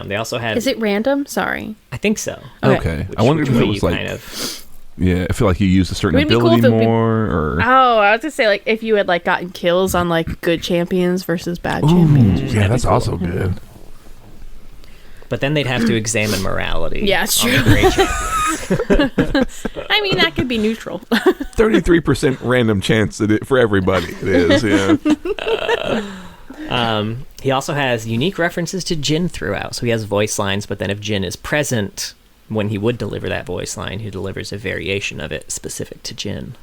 They also have... Is it random? Sorry. I think so. Okay. I wondered if it was like... Kind of, yeah, I feel like you used a certain ability more, or... Oh, I was gonna say, like, if you had, like, gotten kills on, like, good champions versus bad champions. Yeah, that's cool. Also good. But then they'd have to examine morality. Yeah, it's true. On the great champions. I mean, that could be neutral. 33% random chance for everybody. It is, yeah. He also has unique references to Jin throughout. So he has voice lines, but then if Jin is present when he would deliver that voice line, he delivers a variation of it specific to Jin.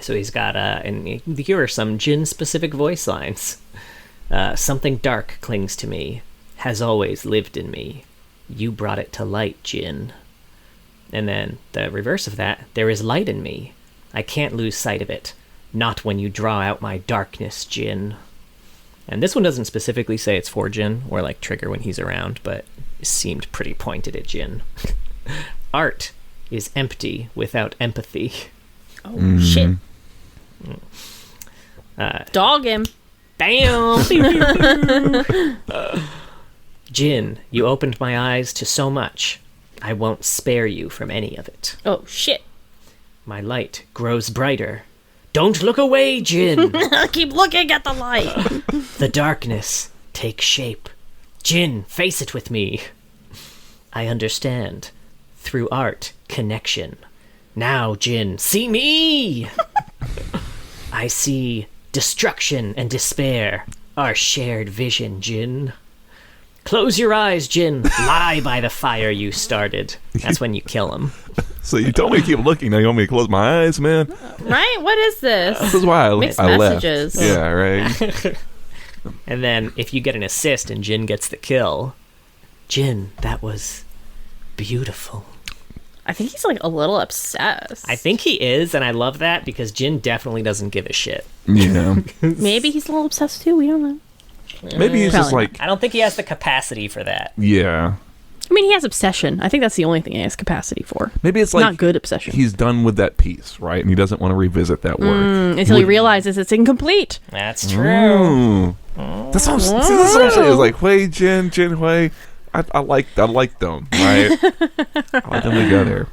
So he's got, and here are some Jin-specific voice lines. Something dark clings to me, has always lived in me. You brought it to light, Jin. And then the reverse of that, there is light in me. I can't lose sight of it. Not when you draw out my darkness, Jin. And this one doesn't specifically say it's for Jin, or like trigger when he's around, but it seemed pretty pointed at Jin. Art is empty without empathy. Oh, shit. Dog him. Damn! Jin, you opened my eyes to so much. I won't spare you from any of it. Oh, shit. My light grows brighter. Don't look away, Jin! Keep looking at the light! The darkness takes shape. Jin, face it with me. I understand. Through art, connection. Now, Jin, see me! I see destruction and despair. Our shared vision, Jin. Close your eyes, Jin. Lie by the fire you started. That's when you kill him. So you told me to keep looking. Now you want me to close my eyes, man? Right? What is this? This is why I left. Yeah, right. And then if you get an assist and Jin gets the kill, Jin, that was beautiful. I think he's like a little obsessed. I think he is, and I love that because Jin definitely doesn't give a shit. Yeah. Maybe he's a little obsessed too. We don't know. Maybe he's just like... I don't think he has the capacity for that. Yeah. I mean, he has obsession. I think that's the only thing he has capacity for. Maybe it's like... Not good obsession. He's done with that piece, right? And he doesn't want to revisit that work. Until he realizes it's incomplete. That's true. That's what I'm saying. It's like, Hwei, Jin, Hwei. I like them, right? I like them together.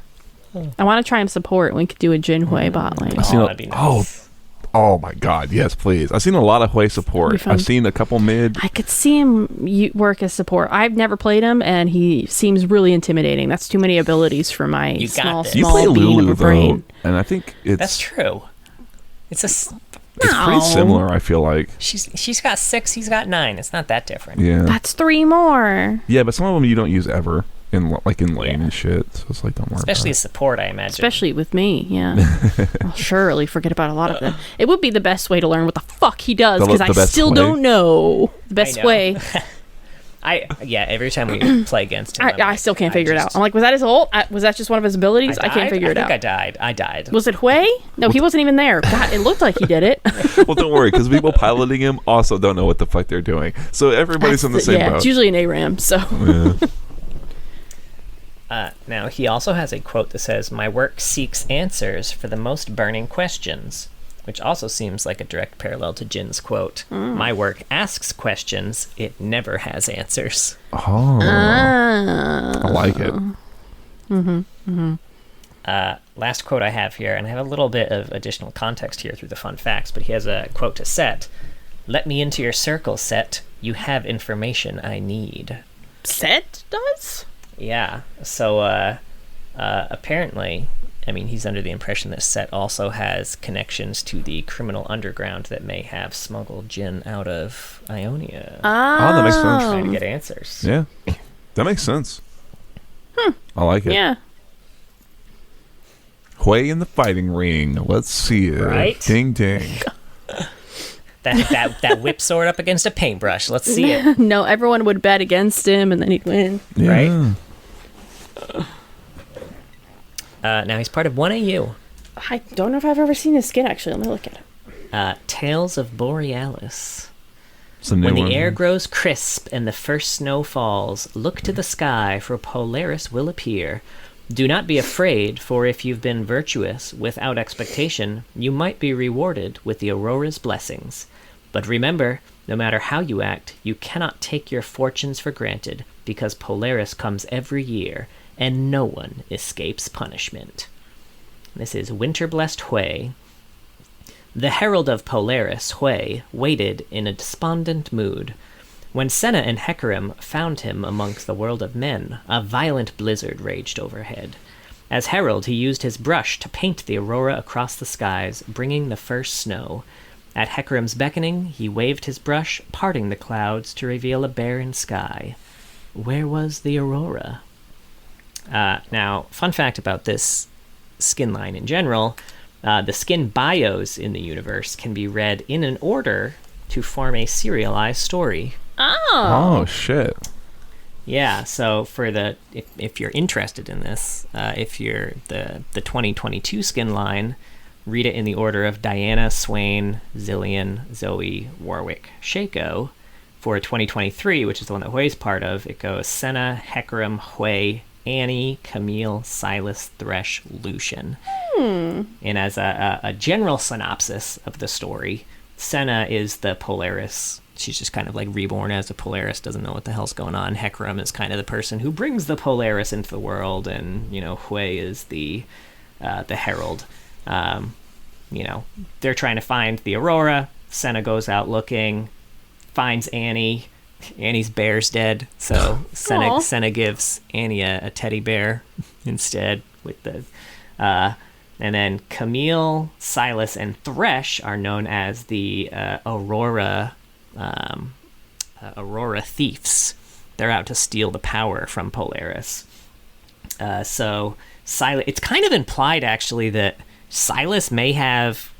I want to try and support. We could do a Jin Hwei bot lane. That'd be nice. Oh my God! Yes, please. I've seen a lot of Hwei support. I've seen a couple mid. I could see him work as support. I've never played him, and he seems really intimidating. That's too many abilities for my small You play bean Lulu, of a brain. though, and I think That's true. It's pretty similar. I feel like she's got 6, he's got 9. It's not that different. Yeah, that's 3 more. Yeah, but some of them you don't use ever in lane and shit. So it's like, don't worry. Especially as support, I imagine. Especially with me, yeah. I'll surely forget about a lot of them. It would be the best way to learn what the fuck he does, because I still don't know the best way. Every time we play against him, I still can't figure it out. I'm like, was that his ult? Was that just one of his abilities? I can't figure it out. I died. Was it Hwei? No, he wasn't even there. God, it looked like he did it. Well, don't worry, because people piloting him also don't know what the fuck they're doing. So everybody's in the same boat. It's usually an ARAM, so... Yeah. Now, he also has a quote that says, "My work seeks answers for the most burning questions," which also seems like a direct parallel to Jin's quote. "My work asks questions, it never has answers." Oh. I like it. Last quote I have here, and I have a little bit of additional context here through the fun facts, but he has a quote to Set. "Let me into your circle, Set. You have information I need." Set does? Yeah. So apparently, I mean, he's under the impression that Set also has connections to the criminal underground that may have smuggled Jin out of Ionia. Oh, that makes sense. Trying to get answers. Yeah, that makes sense. I like it. Yeah. Hwei in the fighting ring. Let's see it. Right? Ding ding. That whip sword up against a paintbrush. Let's see it. No, everyone would bet against him and then he'd win. Yeah. Right? Now he's part of 1AU. I don't know if I've ever seen his skin, actually. Let me look at it. Tales of Borealis. It's a new When the one. air grows crisp and the first snow falls, look to the sky, for Polaris will appear. Do not be afraid, for if you've been virtuous without expectation, you might be rewarded with the Aurora's blessings. But remember, no matter how you act, you cannot take your fortunes for granted, because Polaris comes every year, and no one escapes punishment. This is Winter-blessed Hwei. The herald of Polaris, Hwei, waited in a despondent mood. When Senna and Hecarim found him amongst the world of men, a violent blizzard raged overhead. As herald, he used his brush to paint the aurora across the skies, bringing the first snow. At Hecarim's beckoning, he waved his brush, parting the clouds to reveal a barren sky. Where was the aurora? Now, fun fact about this skin line in general, the skin bios in the universe can be read in an order to form a serialized story. Oh shit. Yeah, so for if you're interested in this, if you're the 2022 skin line, read it in the order of Diana, Swain, Zillion, Zoe, Warwick, Shaco. For 2023, which is the one that Hwei's part of, it goes Senna, Hecarim, Hwei, Annie, Camille, Silas, Thresh, Lucian. And as a general synopsis of the story, Senna is the Polaris. She's just kind of like reborn as a Polaris, doesn't know what the hell's going on. Hecarim is kind of the person who brings the Polaris into the world, and, you know, Hwei is the herald. You know, they're trying to find the Aurora. Senna goes out looking, finds Annie. Annie's bear's dead, so Senna gives Annie a teddy bear instead with the... and then Camille, Silas, and Thresh are known as the Aurora thieves. They're out to steal the power from Polaris. So Silas, it's kind of implied actually that Silas may have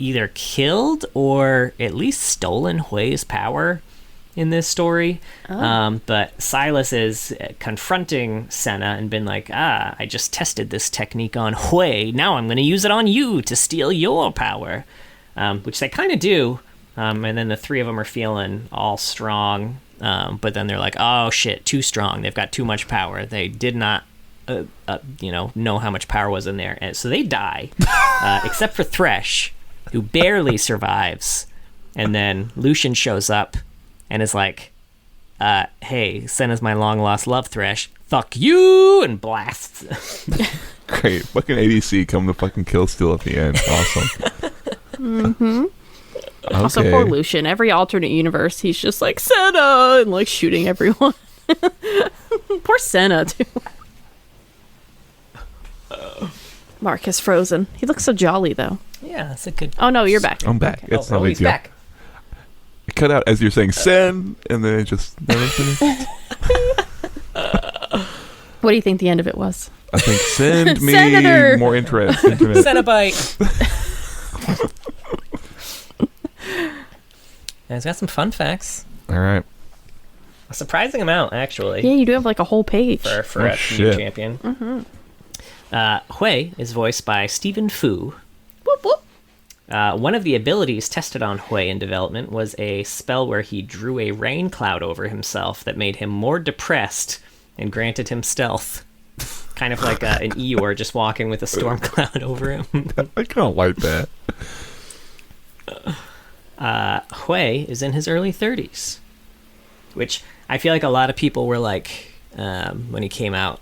either killed or at least stolen Hwei's power in this story. But Silas is confronting Senna and been like, I just tested this technique on Hwei. Now I'm going to use it on you to steal your power. Which they kind of do. And then the three of them are feeling all strong. But then they're like, oh shit, too strong. They've got too much power. They did not, know how much power was in there. And so they die, except for Thresh, who barely survives. And then Lucian shows up and is like, hey, Senna's my long-lost love, Thresh. Fuck you! And blasts. Great. Fucking ADC come to fucking kill Steel at the end. Awesome. Okay. Also, poor Lucian. Every alternate universe, he's just like, Senna! And like shooting everyone. Poor Senna, too. Mark is frozen. He looks so jolly, though. Yeah, that's a good... Oh, no, you're back. I'm back. Okay. It's not a big he's deal. back. It cut out as you're saying send, and then it just never finished. What do you think the end of it was? I think send me Senator! more interest. Internet. Cenobite. And it's got some fun facts. All right. A surprising amount, actually. Yeah, you do have like a whole page. For a new champion. Hwei is voiced by Stephen Fu. Whoop, whoop. One of the abilities tested on Hwei in development was a spell where he drew a rain cloud over himself that made him more depressed and granted him stealth. Kind of like an Eeyore just walking with a storm cloud over him. I kind of like that. Hwei is in his early 30s, which I feel like a lot of people were like, when he came out,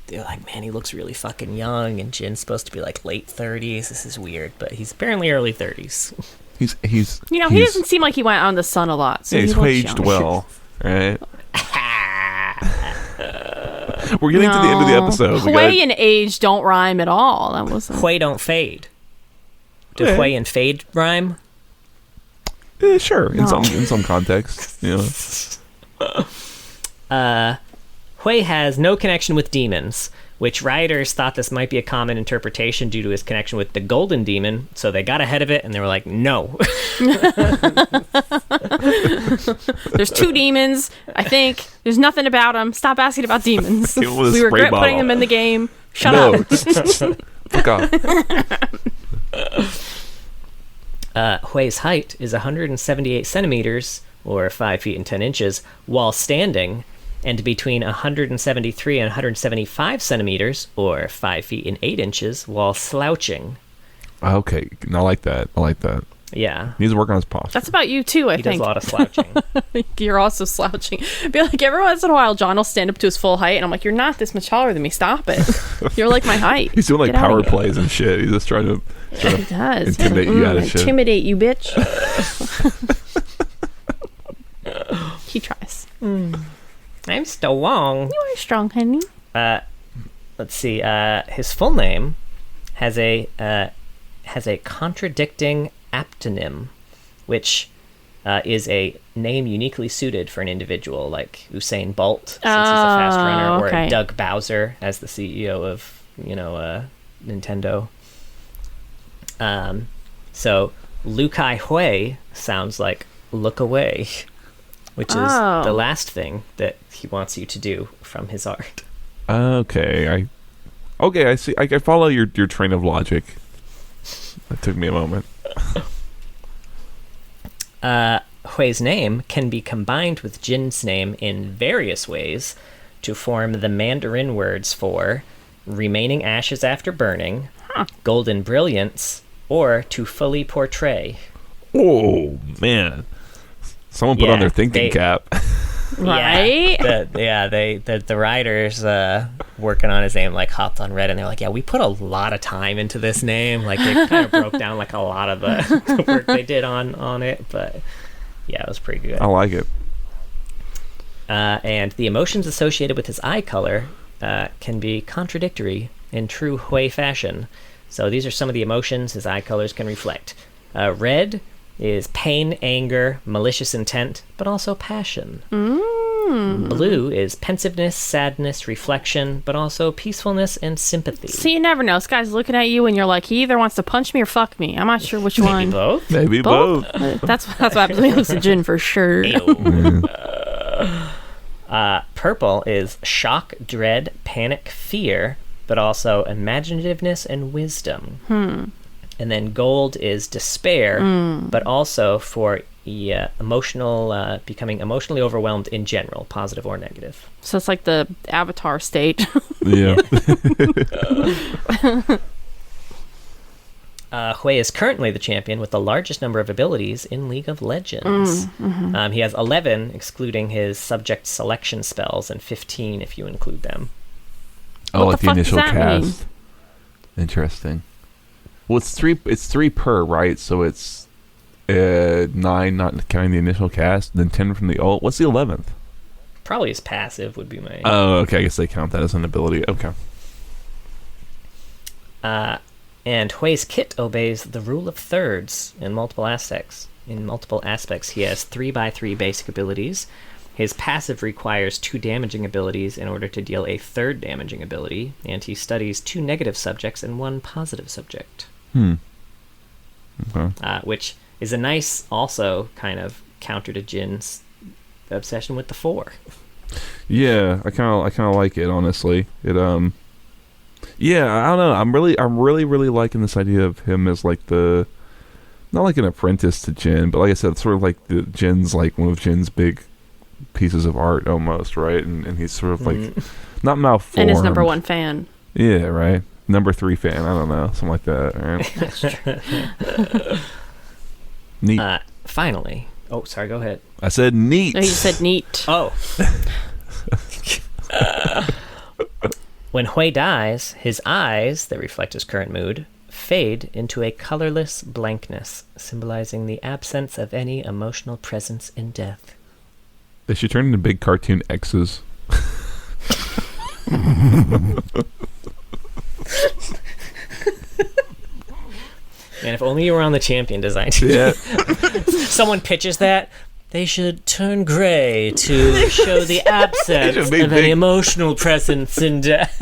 they're like, man, he looks really fucking young, and Jin's supposed to be like late 30s. This is weird, but he's apparently early 30s. He's he doesn't seem like he went out in the sun a lot. So he's aged well, right? We're getting to the end of the episode. Hwei and age don't rhyme at all. That was Hwei don't fade. Do Hwei and fade rhyme? Sure, in some context, Hwei has no connection with demons, which writers thought this might be a common interpretation due to his connection with the golden demon, so they got ahead of it and they were like, no. There's 2 demons, I think. There's nothing about them. Stop asking about demons. We regret putting them in the game. Shut up. Fuck off. Hwei's height is 178 centimeters, or 5 feet and 10 inches, while standing, and between 173 and 175 centimeters, or 5 feet and 8 inches, while slouching. Okay, I like that. Yeah. He needs to work on his posture. That's about you too, I think. He does a lot of slouching. You're also slouching. I feel like every once in a while, John will stand up to his full height, and I'm like, you're not this much taller than me. Stop it. You're like my height. He's doing like power plays and shit. He's just trying to intimidate you out of shit. Intimidate you, bitch. He tries. I'm strong. You are strong, honey. Let's see. His full name has a contradicting aptonym, which is a name uniquely suited for an individual like Usain Bolt, since he's a fast runner, or Doug Bowser as the CEO of Nintendo. So Lukai Hwei sounds like look away, which is the last thing that he wants you to do from his art. Okay, I see. I follow your train of logic. That took me a moment. Hwei's name can be combined with Jin's name in various ways to form the Mandarin words for remaining ashes after burning, golden brilliance, or to fully portray. Oh, man. Someone put on their thinking cap. Right? The writers working on his name like hopped on Reddit and they're like, yeah, we put a lot of time into this name. Like they kind of broke down like a lot of the work they did on it, but yeah, it was pretty good. I like it. And the emotions associated with his eye color can be contradictory in true Hwei fashion. So these are some of the emotions his eye colors can reflect. Red is pain, anger, malicious intent, but also passion. Blue is pensiveness, sadness, reflection, but also peacefulness and sympathy. See, you never know. This guy's looking at you and you're like, he either wants to punch me or fuck me. I'm not sure which one. Maybe both? Maybe both. That's what happens when he looks at Jin for sure. Purple is shock, dread, panic, fear, but also imaginativeness and wisdom. And then gold is despair, but also for emotional, becoming emotionally overwhelmed in general, positive or negative. So it's like the Avatar state. Yeah. Hwei is currently the champion with the largest number of abilities in League of Legends. He has 11, excluding his subject selection spells, and 15 if you include them. Oh, like the initial cast. Interesting. Well, it's three per, right? So it's 9, not counting the initial cast, then 10 from the ult. What's the 11th? Probably his passive would be my... Oh, okay. I guess they count that as an ability. Okay. And Hwei's kit obeys the rule of thirds in multiple aspects. He has 3x3 basic abilities. His passive requires 2 damaging abilities in order to deal a 3rd damaging ability, and he studies 2 negative subjects and 1 positive subject. Okay. Which is a nice, also kind of counter to Jin's obsession with the 4. Yeah, I kind of like it, honestly. It yeah, I don't know. I'm really liking this idea of him as like not like an apprentice to Jin, but like I said, sort of like one of Jin's big pieces of art almost, right? And he's sort of like not malformed. And his number 1 fan. Yeah, right. Number 3 fan. I don't know, something like that. Right? That's true. Neat. Finally. Oh, sorry. Go ahead. I said neat. No, you said neat. Oh. When Hwei dies, his eyes, that reflect his current mood, fade into a colorless blankness, symbolizing the absence of any emotional presence in death. They should turn into big cartoon X's. Man, if only you were on the Champion design team. Yeah. Someone pitches that. They should turn gray to show the absence of any emotional presence in death.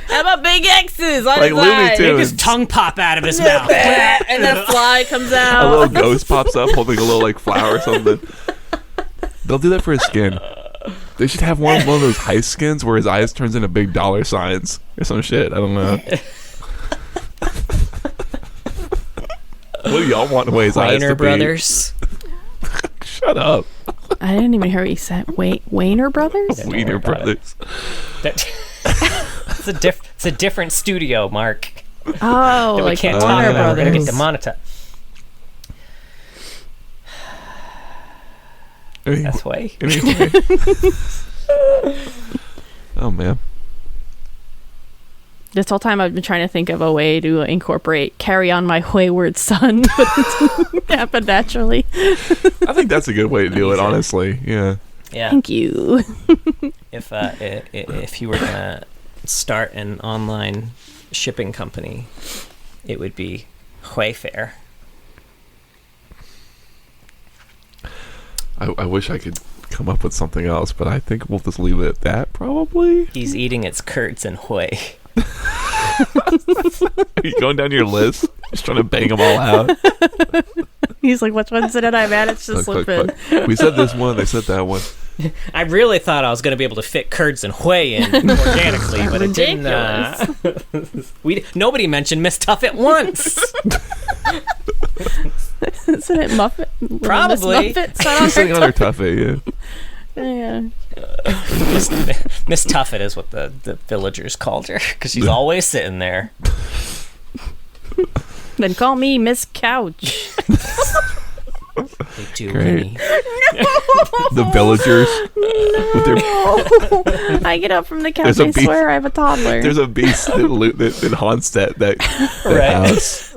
How about big X's on Like his Looney eyes? Tunes. Make his tongue pop out of his mouth. And a fly comes A out. little ghost pops up holding a little like flower or something. They'll do that for his skin. They should have one of those heist skins where his eyes turns into big dollar signs or some shit. I don't know. What do y'all want Hwei's eyes to Weiner Brothers. be? Shut up. I didn't even hear what you said. Weiner Brothers? Wiener Brothers. It's a different studio, Mark. Oh, That we like can't talk Warner about. We're gonna get Brothers. demonetized. That's Hwei. Anyway. Oh man. This whole time I've been trying to think of a way to incorporate "Carry On My Wayward Son," but it happened naturally. I think that's a good way to do it, honestly. Yeah. Yeah. Thank you. If you were gonna start an online shipping company, it would be Hwei Fair. I wish I could come up with something else, but I think we'll just leave it at that, probably. He's eating its curds and Hwei. Are you going down your list? Just trying to bang them all out. He's like, "Which one's did I manage to Look, slip look, in?" look. We said this one, they said that one. I really thought I was going to be able to fit curds and Hwei in organically, but it didn't. Nobody mentioned Miss Tuffet once. Isn't it Muffet? Probably. Miss Muffet sat on She's sitting her on her tuffet, yeah. yeah. Miss Tuffet is what the villagers called her because she's always sitting there. Then call me Miss Couch. They do. Great. Winnie. The villagers. With their, I get up from the couch. There's a I beast. swear I have a toddler. there's a beast that haunts that Right. house.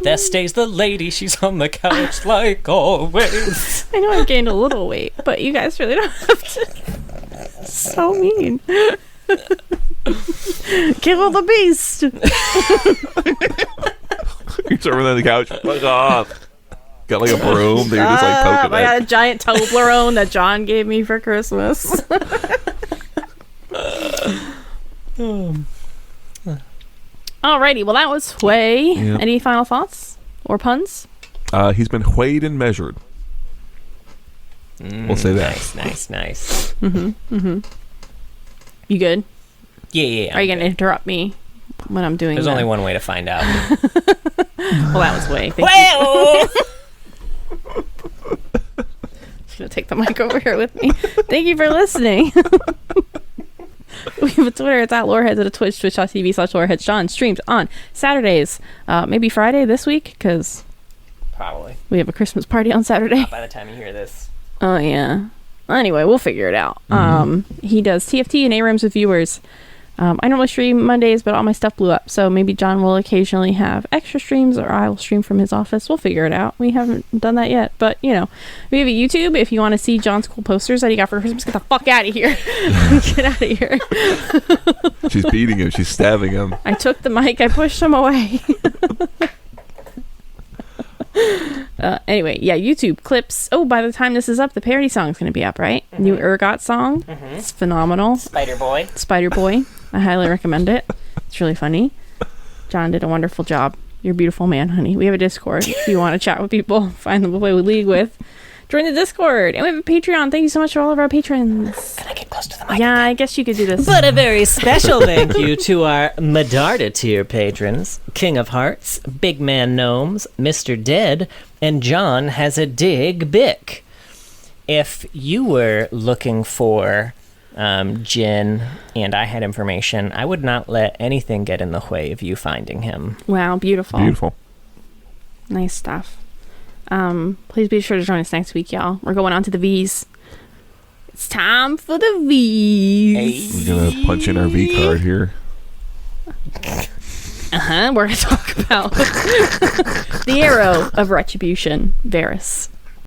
There stays the lady. She's on the couch like always. I know I've gained a little weight, but you guys really don't have to. So mean. Kill the beast. He's over on the couch. Fuck off. Got like a broom that you're just like poking I got at. a giant Toblerone that John gave me for Christmas. Alrighty, well that was Hwei. Yeah. Any final thoughts or puns? He's been weighed and measured. We'll say that. Nice. You good? Yeah. Are you gonna interrupt me when I'm doing? There's only one way to find out. Well, that was Hwei. Thank you. Well, Just gonna take the mic over here with me. Thank you for listening. We have a Twitter, it's at Loreheads, and a Twitch, twitch.tv/Loreheads. John streams on Saturdays, maybe Friday this week, because probably we have a Christmas party on Saturday. by the time you hear this. Oh, yeah. Anyway, we'll figure it out. He does TFT and A-Rooms with viewers. I normally stream Mondays, but all my stuff blew up, so maybe John will occasionally have extra streams, or I will stream from his office. We'll figure it out. We haven't done that yet, but, you know. We have a YouTube. If you want to see John's cool posters that he got for Christmas, get the fuck out of here. Get out of here. She's beating him. She's stabbing him. I took the mic. I pushed him away. Anyway, yeah, YouTube clips. Oh, by the time this is up, the parody song's going to be up, right? New Ergot song. It's phenomenal. Spider Boy. Spider Boy. I highly recommend it. It's really funny. John did a wonderful job. You're a beautiful man, honey. We have a Discord. If you want to chat with people, find them to play with League with. Join the Discord. And we have a Patreon. Thank you so much for all of our patrons. Can I get close to the mic? Yeah, I guess you could do this. But a very special thank you to our Medarda tier patrons, King of Hearts, Big Man Gnomes, Mr. Dead, and John has a dig Bick. If you were looking for Jin and I had information, I would not let anything get in the way of you finding him. Wow, beautiful. Beautiful. Nice stuff. Please be sure to join us next week, y'all. We're going on to the V's. It's time for the V's. We're gonna punch in our V card here. We're gonna talk about the arrow of retribution, Varys.